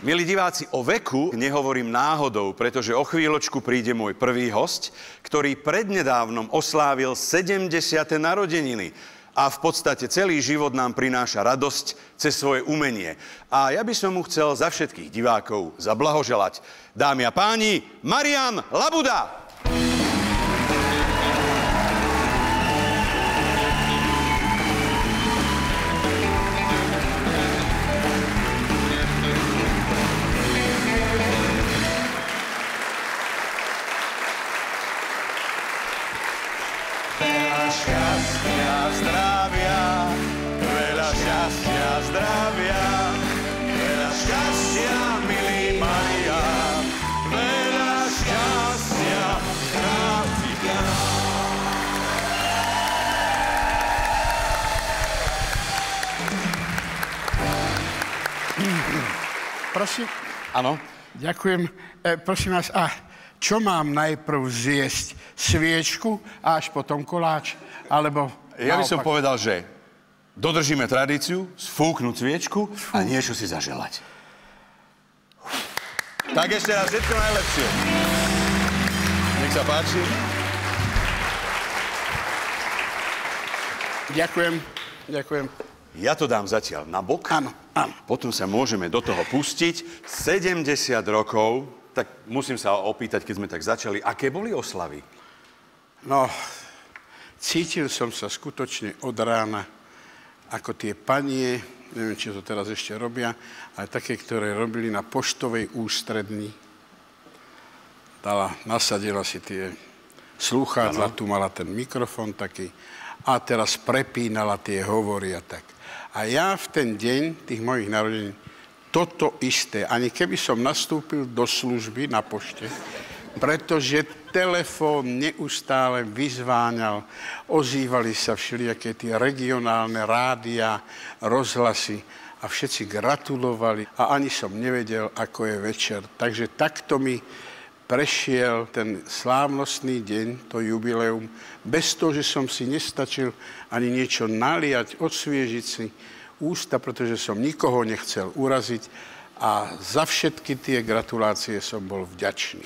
Milí diváci, o veku nehovorím náhodou, pretože o chvíľočku príde môj prvý hosť, ktorý prednedávnom oslávil 70. narodeniny. A v podstate celý život nám prináša radosť cez svoje umenie. A ja by som mu chcel za všetkých divákov zablahoželať. Dámy a páni, Marian Labuda! Zdravia, veľa šťastia, milý Marian, veľa šťastia, zdravia. Prosím. Áno? Ďakujem. Prosím vás, a čo mám najprv zjesť? Sviečku a až potom koláč? Alebo Ja by som povedal, že dodržíme tradíciu, sfúknuť sviečku a niečo si zaželať. Tak ešte raz všetko najlepšie. Nech sa páči. Ďakujem, ďakujem. Ja to dám zatiaľ na bok. Áno, áno. Potom sa môžeme do toho pustiť. 70 rokov, tak musím sa opýtať, keď sme tak začali, aké boli oslavy? No, cítil som sa skutočne od rána ako tie panie, neviem, či to teraz ešte robia, ale také, ktoré robili na poštovej ústredni. Nasadila si tie slúchadlá, tu mala ten mikrofón taký a teraz prepínala tie hovory a tak. A ja v ten deň tých mojich narodení toto isté, ani keby som nastúpil do služby na pošte, pretože telefón neustále vyzváňal, ozývali sa všelijaké tie regionálne rádia, rozhlasy a všetci gratulovali a ani som nevedel, ako je večer. Takže takto mi prešiel ten slávnostný deň, to jubileum, bez toho, že som si nestačil ani niečo naliať, osviežiť si ústa, pretože som nikoho nechcel uraziť a za všetky tie gratulácie som bol vďačný.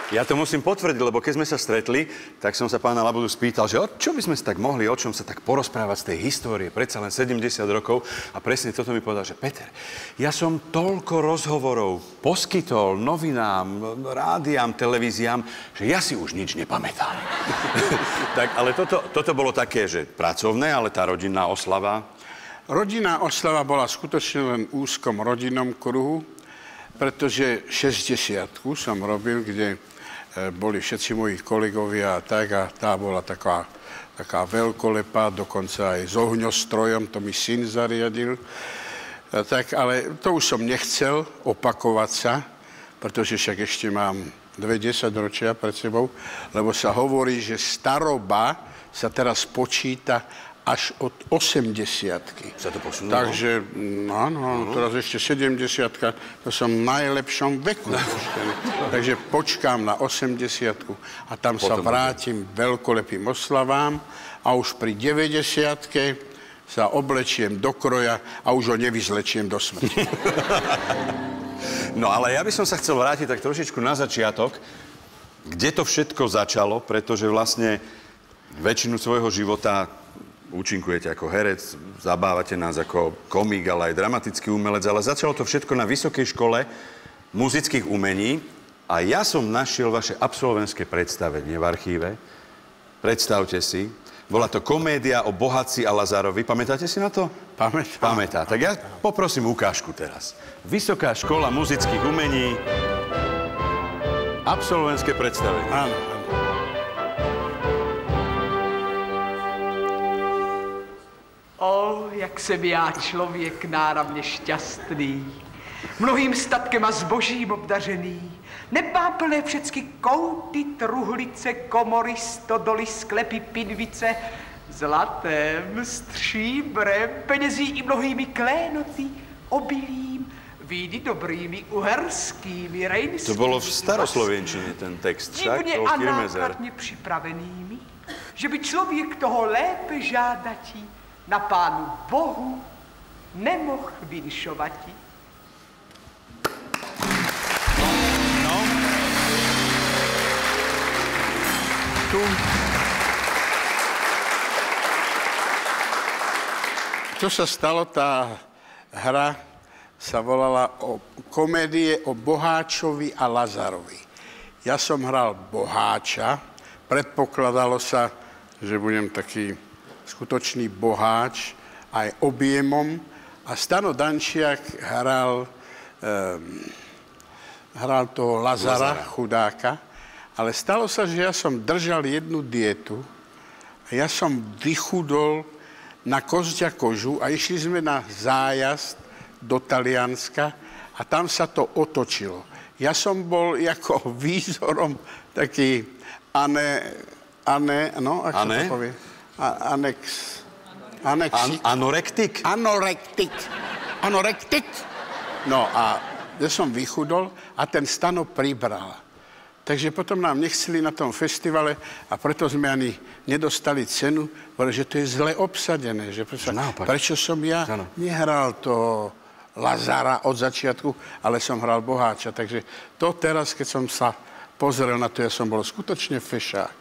Ja to musím potvrdiť, lebo keď sme sa stretli, tak som sa pána Labudu spýtal, že čo by sme sa tak mohli, o čom sa tak porozprávať z tej histórie, predsa len 70 rokov. A presne toto mi povedal, že Peter, ja som toľko rozhovorov poskytol novinám, rádiám, televíziám, že ja si už nič nepamätám. Tak, ale toto bolo také, že pracovné, ale tá rodinná oslava. Rodinná oslava bola skutočne len v úzkom rodinnom kruhu, pretože 60-ku som robil, kde boli všetci moji kolegovia a tak, a tá bola taká veľkolepá, dokonca aj s ohňostrojom, to mi syn zariadil. Tak, ale to už som nechcel opakovať sa, pretože však ešte mám 20 ročia pred sebou, lebo sa hovorí, že staroba sa teraz počíta až od 80-ky. Sa to posunulo? Takže, áno, teraz ešte 70-ka, to som v najlepšom veku. Takže počkám na 80-ku a tam sa vrátim veľkolepým oslavám a už pri 90-ke sa oblečiem do kroja a už ho nevyzlečiem do smrti. No ale ja by som sa chcel vrátiť tak trošičku na začiatok, kde to všetko začalo, pretože vlastne väčšinu svojho života účinkujete ako herec, zabávate nás ako komik, ale aj dramatický umelec, ale začalo to všetko na Vysokej škole muzických umení a ja som našiel vaše absolventské predstavenie v archíve. Predstavte si, bola to komédia o Bohatci a Lazarovi. Pamätáte si na to? Pamätám. Pamätá. Tak ja poprosím ukážku teraz. Vysoká škola muzických umení, absolventské predstavenie. Áno. Jak jsem já člověk náramně šťastný, mnohým statkem a zbožím obdařený, nemám plné všecky kouty, truhlice, komory, stodoly, sklepy, pinvice, zlatem, stříbrem, penězí i mnohými klénoty, obilím, víny dobrými, uherskými, rejnskými. To bolo v staroslovenčine, ten text, však? Divně a nákladně připravenými, že by člověk toho lépe žádatí na Pánu Bohu nemohl vinšovati. Čo sa stalo, tá hra sa volala Komédie o Boháčovi a Lazarovi. Ja som hral Boháča, predpokladalo sa, že budem taký skutočný boháč aj objemom a Stano Dančiak hral toho Lazara, chudáka, ale stalo sa, že ja som držal jednu dietu a ja som vychudol na Kozďa kožu a išli sme na zájazd do Talianska a tam sa to otočilo. Ja som bol ako výzorom taký Anorektik? Anorektik. No a ja som vychudol a ten Stano pribral. Takže potom nám nechceli na tom festivale a preto sme ani nedostali cenu, že to je zle obsadené. Že prečo som ja nehral toho Lazara od začiatku, ale som hral Boháča. Takže to teraz, keď som sa pozrel na to, ja som bol skutočne fešák.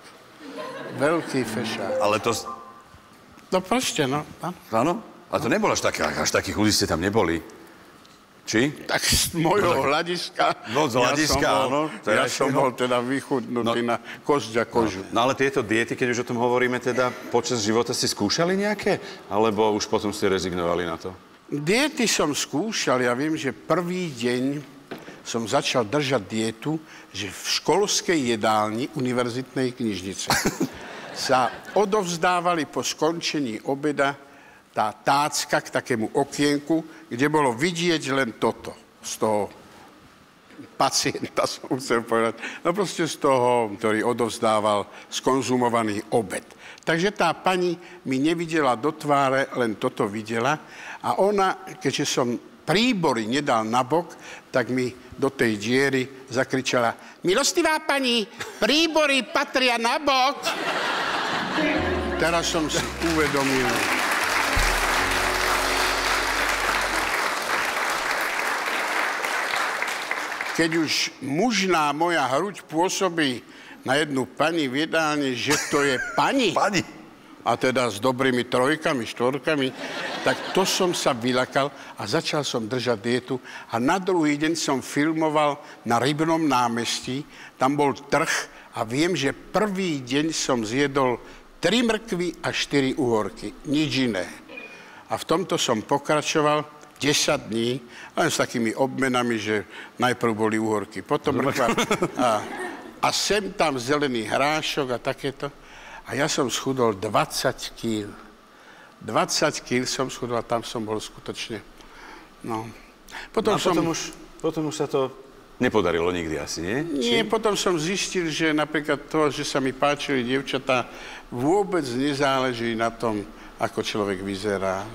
Veľký fešák. Ale to... No proste, no. Áno? A to nebolo až taký chudí ste tam neboli. Či? Tak z môjho hľadiska... No, z hľadiska, áno. Ja som bol teda vychudnutý na Kozďa kožu. No ale tieto diety, keď už o tom hovoríme, teda počas života ste skúšali nejaké? Alebo už potom ste rezignovali na to? Diety som skúšal. Ja viem, že prvý deň som začal držať dietu, že v školskej jedálni Univerzitnej knižnice sa odovzdávali po skončení obeda tá tácka k takému okienku, kde bolo vidieť len toto. Z toho pacienta som chcel povedať. No proste z toho, ktorý odovzdával skonzumovaný obed. Takže tá pani mi nevidela do tváre, len toto videla. A ona, keďže som príbory nedal nabok, tak mi do tej diery zakričala: Milostivá pani, príbory patria nabok. Teraz som si uvedomil, keď už mužná moja hruď pôsobí na jednu pani v jedálni, že to je pani. Pani. A teda s dobrými trojkami, štvorkami, tak to som sa vylakal a začal som držať dietu. A na druhý deň som filmoval na Rybnom námestí. Tam bol trh a viem, že prvý deň som zjedol 3 mrkvy a 4 uhorky. Nič iné. A v tomto som pokračoval 10 dní, len s takými obmenami, že najprv boli uhorky, potom mrkva a sem tam zelený hrášok a takéto. A ja som schudol 20 kg. 20 kg som schudol a tam som bol skutočne. No. Potom už sa to nepodarilo nikdy asi, nie? Nie, potom som zistil, že napríklad to, že sa mi páčili dievčatá, vôbec nezáleží na tom, ako človek vyzerá.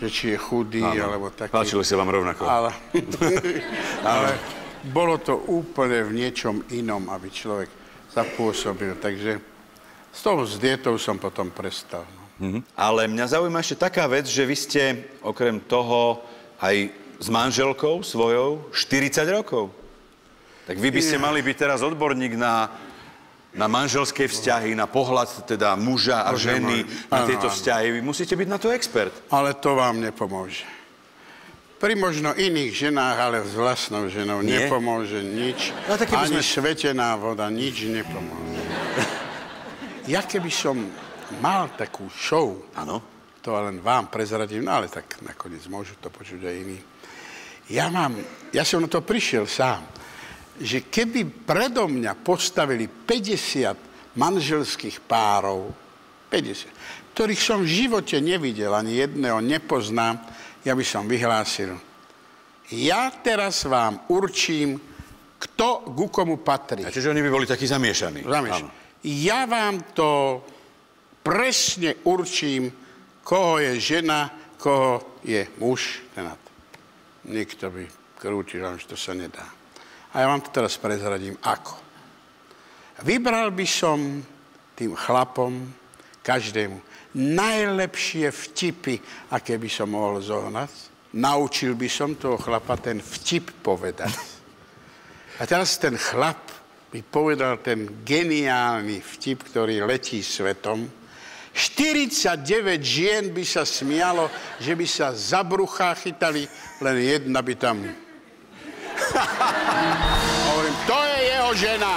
Že či je chudý, alebo taký. Páčili sa vám rovnako. Ale bolo to úplne v niečom inom, aby človek zapôsobil. Takže s dietou som potom prestal. No. Ale mňa zaujíma ešte taká vec, že vy ste okrem toho aj s manželkou svojou 40 rokov. Tak vy by ste mali byť teraz odborník na manželské vzťahy, na pohľad teda muža a ženy, na tieto vzťahy. Vy musíte byť na to expert. Ale to vám nepomôže. Pri možno iných ženách, ale s vlastnou ženou nepomôže nič. No, ani svetená voda, nič nepomôže. Ja keby som mal takú show, to len vám prezradím, no ale tak nakoniec môžu to počuť aj iní. Ja som na to prišiel sám, že keby predo mňa postavili 50 manželských párov, 50, ktorých som v živote nevidel, ani jedného nepoznám, ja by som vyhlásil: ja teraz vám určím, kto ku komu patrí. A čiže oni by boli takí zamiešaní. Ja vám to presne určím, koho je žena, koho je muž. Nikto by krútil, že to sa nedá. A ja vám to teraz prezradím, ako. Vybral by som tým chlapom, každému, najlepšie vtipy, aké by som mohol zohnať. Naučil by som toho chlapa ten vtip povedať. A teraz ten chlap by povedal ten geniálny vtip, ktorý letí svetom. 49 žien by sa smialo, že by sa za bruchá chytali, len jedna by tam... Hovorím, to je jeho žena.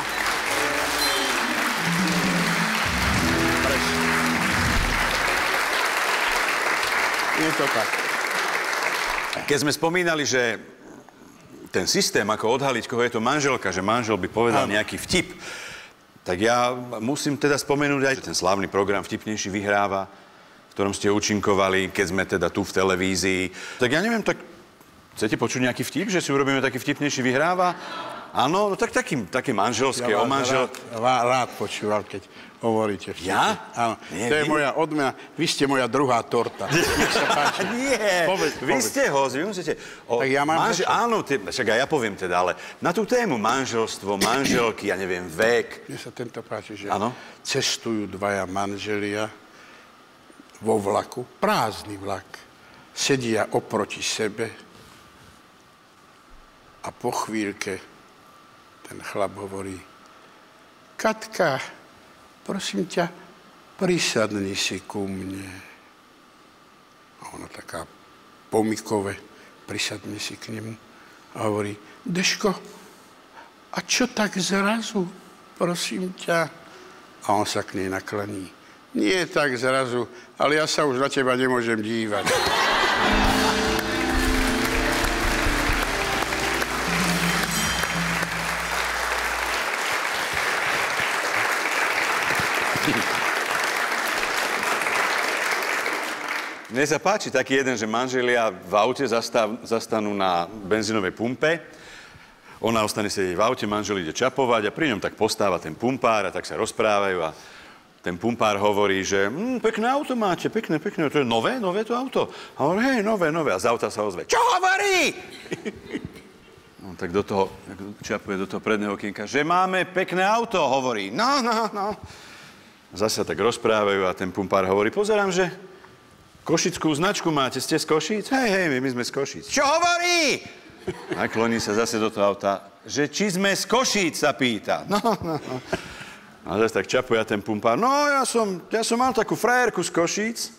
Je to tak. Keď sme spomínali, že ten systém, ako odhaliť, koho je to manželka, že manžel by povedal nejaký vtip, tak ja musím teda spomenúť aj ten slávny program Vtipnejší vyhráva, v ktorom ste účinkovali, keď sme teda tu v televízii. Tak ja neviem, tak chcete počuť nejaký vtip, že si urobíme taký Vtipnejší vyhráva? Áno, no tak také manželské, ja o manžel... rád počúval, keď hovoríte vtipy. Ja? Áno, to je moja odmena. Vy ste moja druhá torta. Nech sa páči. Nie, vy ste ho, vy musíte... Tak ja mám áno, však aj ja poviem teda, ale na tú tému manželstvo, manželky, ja neviem, vek. Mne sa tento páči, že áno? Cestujú dvaja manželia vo vlaku, prázdny vlak, sedia oproti sebe a po chvíľke ten chlap hovorí, Katka, prosím ťa, prisadni si ku mne. A ona taká pomykové, prisadne si k nemu a hovorí, Deško, a čo tak zrazu, prosím ťa? A on sa k nej nakloní. Nie tak zrazu, ale ja sa už na teba nemôžem dívať. Mne sa páči taký jeden, že manželia v aute zastanú na benzínovej pumpe. Ona ostane sedieť v aute, manžel ide čapovať a pri ňom tak postáva ten pumpár a tak sa rozprávajú a ten pumpár hovorí, že pekné auto máte, pekné, to je nové to auto. A hovorí, hej, nové. A z auta sa ozve, čo hovorí? No, tak do toho, čapuje do toho predného okienka, že máme pekné auto, hovorí. No. Zase tak rozprávajú a ten pumpár hovorí, pozerám, že košickú značku máte, ste z Košíc? Hej, my sme z Košíc. Čo hovorí? Nakloní sa zase do toho auta, že či sme z Košíc, sa pýta. No. A zase tak čapuje ten pumpár. No, ja som mal takú frajerku z Košíc,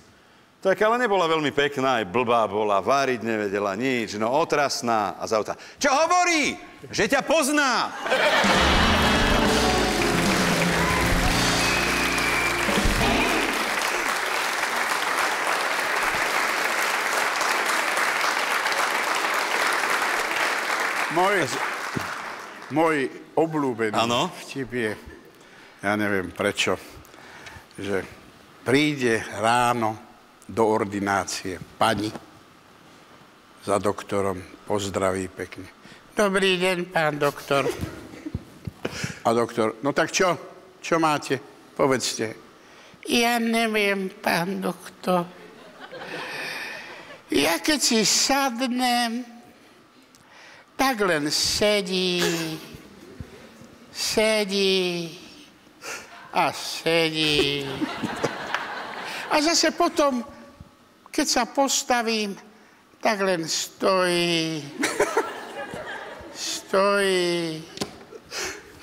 tak ale nebola veľmi pekná, aj blbá bola, váriť nevedela nič, no otrasná. A z auta, čo hovorí? Že ťa pozná. Môj obľúbený vtip je, ja neviem prečo, že príde ráno do ordinácie pani za doktorom, pozdraví pekne. Dobrý deň, pán doktor. A doktor, no tak čo? Čo máte? Povedzte. Ja neviem, pán doktor. Ja keď si sadnem, tak len sedí a sedí. A zase potom, keď sa postavím, tak len stojí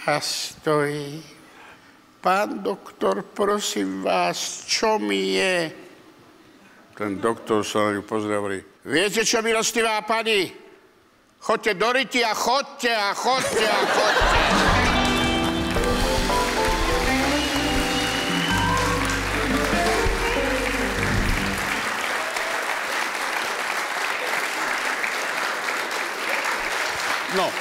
a stojí. Pán doktor, prosím vás, čo mi je? Ten doktor sa na ňu pozrie a hovorí, viete čo, milostivá pani? Chodte do ryti a chodte. No.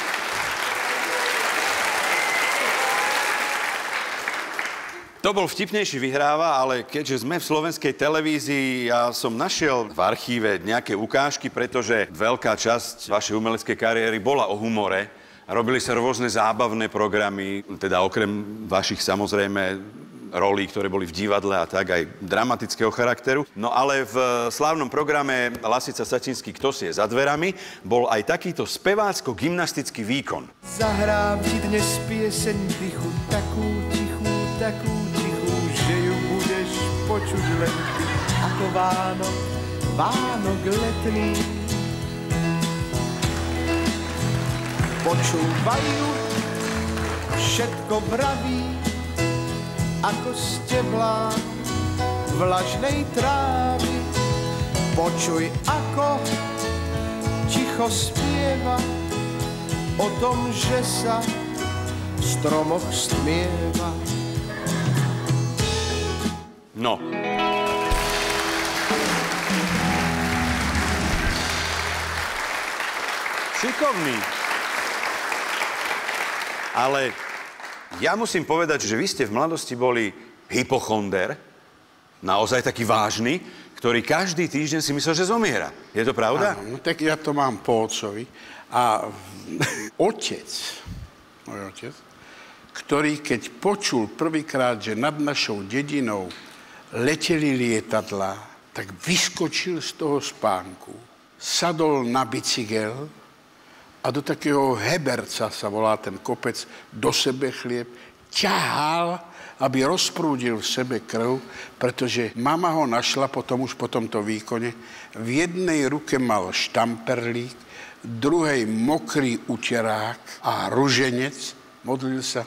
To bol Vtipnejší vyhráva, ale keďže sme v slovenskej televízii, ja som našiel v archíve nejaké ukážky, pretože veľká časť vašej umeleckej kariéry bola o humore. Robili sa rôzne zábavné programy, teda okrem vašich samozrejme rolí, ktoré boli v divadle a tak, aj dramatického charakteru. No ale v slávnom programe Lasica Satinský Kto si je za dverami bol aj takýto spevácko-gymnastický výkon. Zahrám ti dnes pieseň tichu, takú tichú, počuť len ako Vánok letný. Počúvajú, všetko vraví, ako steblá vlažnej trávy. Počuj, ako ticho spieva o tom, že sa v stromoch stmieva. No. Šikovný. Ale ja musím povedať, že vy ste v mladosti boli hypochonder, naozaj taký vážny, ktorý každý týždeň si myslel, že zomiera. Je to pravda? Áno, no tak ja to mám po otcovi. A môj otec, ktorý keď počul prvýkrát, že nad našou dedinou leteli lietadlá, tak vyskočil z toho spánku, sadol na bicykel a do takého heberca, sa volá ten kopec, do sebe chlieb, ťahal, aby rozprúdil v sebe krv, pretože mama ho našla už po tomto výkone. V jednej ruke mal štamperlík, druhej mokrý uterák a ruženec, modlil sa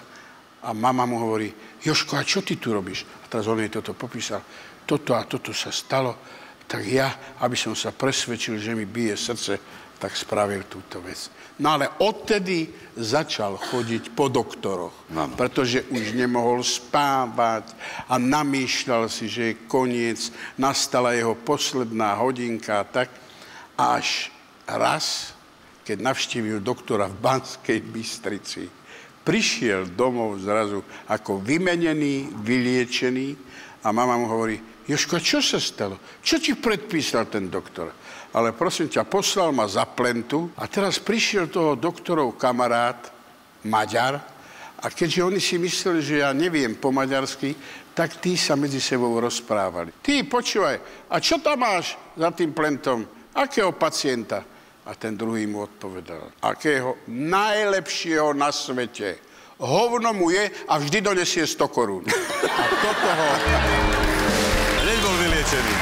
a mama mu hovorí, Jožko, a čo ty tu robíš? A teraz on jej toto popísal. Toto a toto sa stalo, tak ja, aby som sa presvedčil, že mi bije srdce, tak spravil túto vec. No ale odtedy začal chodiť po doktoroch, pretože už nemohol spávať a namýšľal si, že je koniec, nastala jeho posledná hodinka a tak. Až raz, keď navštívil doktora v Banskej Bystrici, prišiel domov zrazu ako vymenený, vyliečený a mama mu hovorí, Jožko, čo sa stalo? Čo ti predpísal ten doktor? Ale prosím ťa, poslal ma za plentu a teraz prišiel toho doktorov kamarát, Maďar, a keďže oni si mysleli, že ja neviem po maďarsky, tak tí sa medzi sebou rozprávali. Ty, počúvaj, a čo tam máš za tým plentom? Akého pacienta? A ten druhý mu odpovedal, akého najlepšieho na svete. Hovno mu je a vždy donesie 100 korún. A toto ho... Hneď bol vyliečený.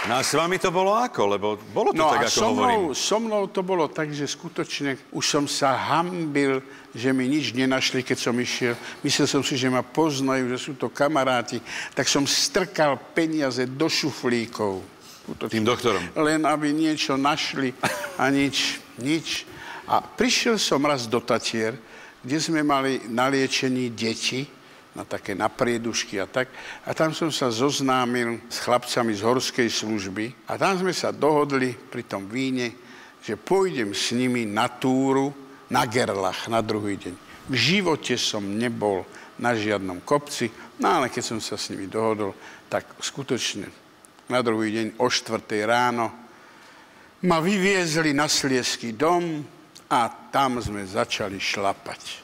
No a s vami to bolo ako? Lebo bolo to tak, ako hovorím. So mnou to bolo tak, že skutočne už som sa hanbil, že mi nič nenašli, keď som išiel. Myslel som si, že ma poznajú, že sú to kamaráti. Tak som strkal peniaze do šuflíkov. Tým doktorom? Len aby niečo našli a nič. A prišiel som raz do Tatier, kde sme mali na liečení deti, na také napriedušky a tak. A tam som sa zoznámil s chlapcami z horskej služby a tam sme sa dohodli pri tom víne, že pôjdem s nimi na túru na Gerlach na druhý deň. V živote som nebol na žiadnom kopci, no ale keď som sa s nimi dohodol, tak skutočne na druhý deň o 4 ráno ma vyviezli na Slieský dom a tam sme začali šlapať.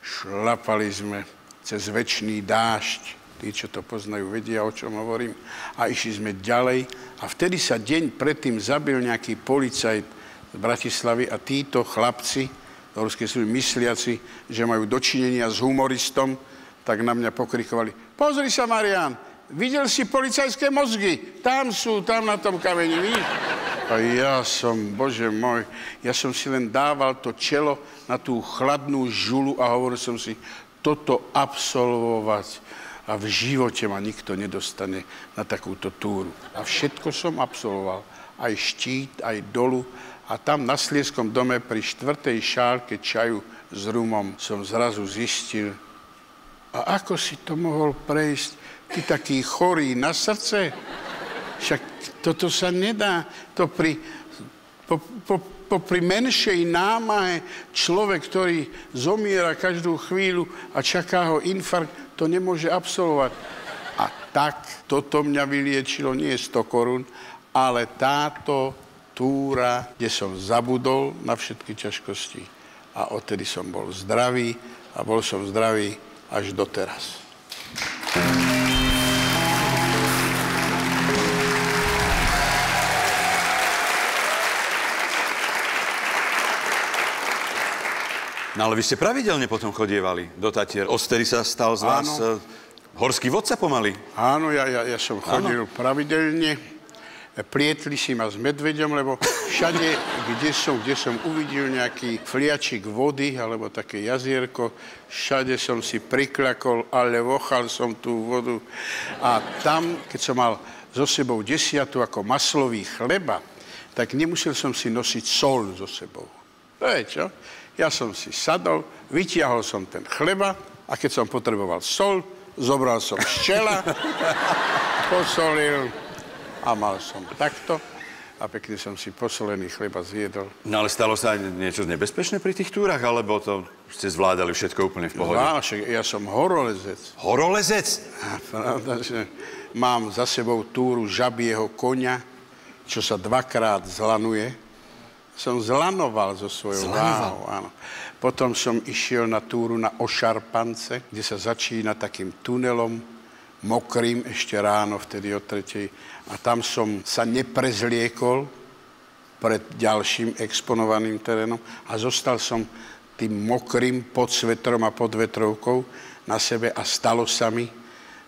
Šlapali sme cez večný dážď. Tí, čo to poznajú, vedia, o čom hovorím. A išli sme ďalej. A vtedy sa deň predtým zabil nejaký policajt z Bratislavy a títo chlapci, horskej služby, mysliaci, že majú dočinenia s humoristom, tak na mňa pokrikovali, pozri sa, Marián, videl si policajské mozgy? Tam sú, tam na tom kameni, vidíš? A ja som, Bože môj, ja som si len dával to čelo na tú chladnú žulu a hovoril som si, toto absolvovať a v živote ma nikto nedostane na takúto túru. A všetko som absolvoval. Aj štít, aj dolu. A tam na Slieskom dome pri 4. šálke čaju s rumom som zrazu zistil, a ako si to mohol prejsť, ty taký chorý na srdce? Však toto sa nedá. To popri menšej námahe človek, ktorý zomiera každú chvíľu a čaká ho infarkt, to nemôže absolvovať. A tak toto mňa vyliečilo nie 100 korún, ale táto túra, kde som zabudol na všetky ťažkosti. A odtedy som bol zdravý a bol som zdravý až doteraz. No ale vy ste pravidelne potom chodievali do Tatier. Odtedy sa stal z vás horský vodca pomaly. Áno, ja som chodil pravidelne. Plietli si ma s medveďom, lebo všade, kde som uvidel nejaký fliačik vody, alebo také jazierko, všade som si prikľakol, ale vochal som tú vodu. A tam, keď som mal so sebou 10 ako maslový chleba, tak nemusel som si nosiť soľ so sebou. To je čo? Ja som si sadol, vytiahol som ten chleba a keď som potreboval soľ, zobral som ščela, posolil a mal som takto a pekne som si posolený chleba zjedol. No ale stalo sa niečo nebezpečné pri tých túrach, alebo to ste zvládali všetko úplne v pohode? No, ja som horolezec. Horolezec? Pravda, že mám za sebou túru žabieho koňa, čo sa 2-krát zlanuje. Som zlanoval so svojou váhou, áno. Potom som išiel na túru na Ošarpance, kde sa začína takým tunelom, mokrým, ešte ráno, vtedy o 3:00. A tam som sa neprezliekol pred ďalším exponovaným terénom a zostal som tým mokrým pod svetrom a pod vetrovkou na sebe a stalo sa mi,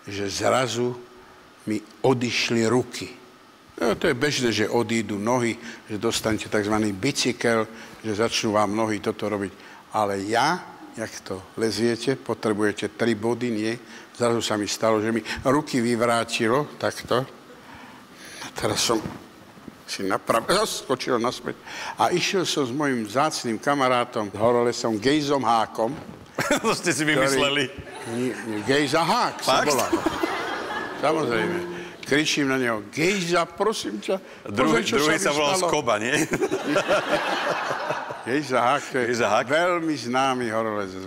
že zrazu mi odišli ruky. No, to je bežné, že odídu nohy, že dostanete tzv. Bicykel, že začnú vám nohy toto robiť. Ale ja, jak to leziete, potrebujete 3 body, nie? Zrazu sa mi stalo, že mi ruky vyvrátilo, takto. A teraz som si napravil, skočil naspäť. A išiel som s mojím vzácnym kamarátom, horolesom Gejzom Hákom. To ste si vymysleli. Gejza Hák sa volá. Samozrejme. Kričím na neho, Gejza, prosím ťa. Druhý sa volal Skoba, nie? Gejza Hák, to je veľmi známy horolezec,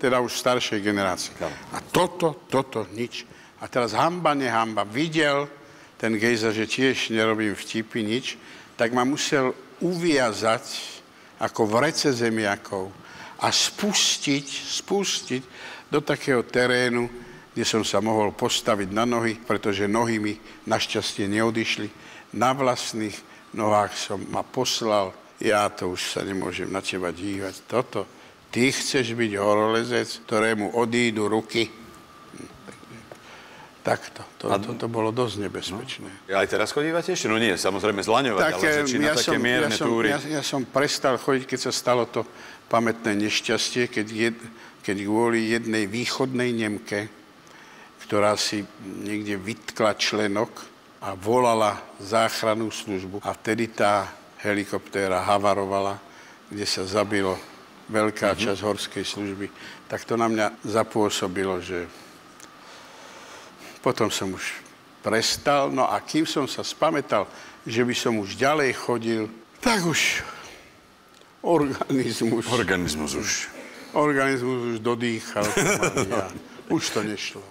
teda už staršej generácie. A toto nič. A teraz hamba, nehamba, videl ten Gejza, že tiež nerobím vtipy, nič, tak ma musel uviazať ako vrece zemiakov a spustiť do takého terénu, kde som sa mohol postaviť na nohy, pretože nohy mi našťastie neodišli. Na vlastných nohách som ma poslal. Ja to už sa nemôžem na teba dívať. Toto, ty chceš byť horolezec, ktorému odídu ruky. Takto. To bolo dosť nebezpečné. No. Aj teraz chodívate ešte? No nie, samozrejme zlaňovať, ale či na také mierne túry. Ja som prestal chodiť, keď sa stalo to pamätné nešťastie, keď kvôli jednej východnej Nemke, ktorá si niekde vytkla členok a volala záchrannú službu. A vtedy tá helikoptéra havarovala, kde sa zabilo veľká časť horskej služby. Tak to na mňa zapôsobilo, že potom som už prestal. No a kým som sa spamätal, že by som už ďalej chodil, tak už organizmus už dodýchal. Už to nešlo.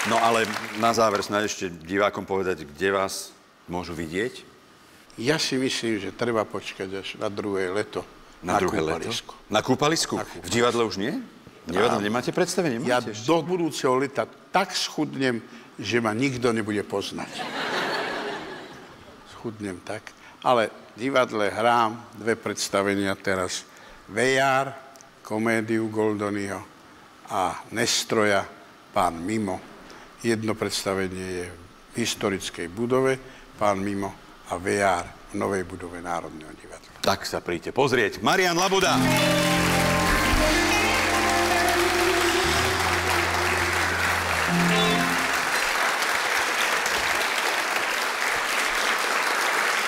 No ale na záver snáď ešte divákom povedať, kde vás môžu vidieť? Ja si myslím, že treba počkať až na druhé leto. Na kúpalisku. Na kúpalisku? V divadle už nie? V divadle nemáte predstavenie? Ja do budúceho leta tak schudnem, že ma nikto nebude poznať. Schudnem tak. Ale v divadle hrám 2 predstavenia teraz. Vejár, komédiu Goldonyho a Nestroja, Pán Mimo. Jedno predstavenie je v historickej budove, Pán Mimo a Vejár v novej budove Národného divadla. Tak sa príďte pozrieť. Marián Labuda.